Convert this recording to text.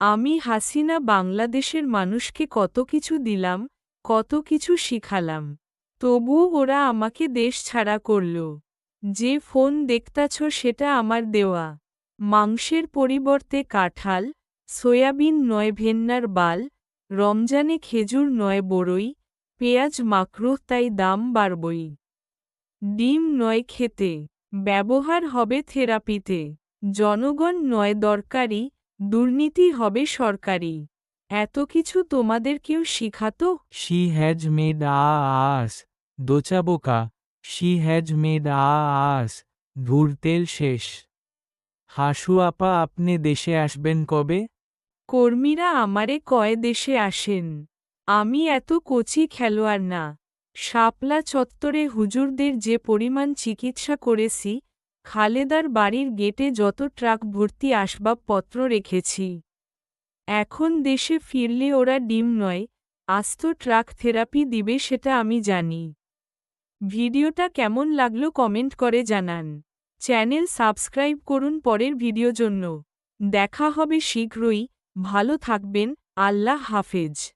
আমি হাসিনা বাংলাদেশের মানুষকে কত কিছু দিলাম, কত কিছু শিখালাম। তবুও ওরা আমাকে দেশ ছাড়া করল। যে ফোন দেখতাছ সেটা আমার দেওয়া। মাংসের পরিবর্তে কাঁঠাল, সয়াবিন নয় ভেন্নার বাল, রমজানে খেজুর নয় বড়ই, পেঁয়াজ মাকরুহ তাই দাম বাড়বই। ডিম নয় খেতে, ব্যবহার হবে থেরাপিতে। জনগণ নয় দরকারি, দুর্নীতি হবে সরকারি। এত কিছু তোমাদের কেউ শিখাতো? She has made us. দোচাবোকা, she has made us. ধুরতেল শেষ। হাসু আপা আপনি দেশে আসবেন কবে? কর্মীরা আমারে কয় দেশে আসেন। আমি এত কচি খেলোয়াড় না। শাপলা চত্বরে হুজুরদের যে পরিমাণ চিকিৎসা করেছি, খালেদার বাড়ির গেটে যত ট্রাক ভর্তি আসবাবপত্র রেখেছি। এখন দেশে ফিরলে ওরা ডিম নয়, আস্ত ট্রাক থেরাপি দিবে সেটা আমি জানি। ভিডিওটা কেমন লাগলো কমেন্ট করে জানান। চ্যানেল সাবস্ক্রাইব করুন পরের ভিডিও জন্য। দেখা হবে শীঘ্রই, ভালো থাকবেন, আল্লাহ হাফেজ।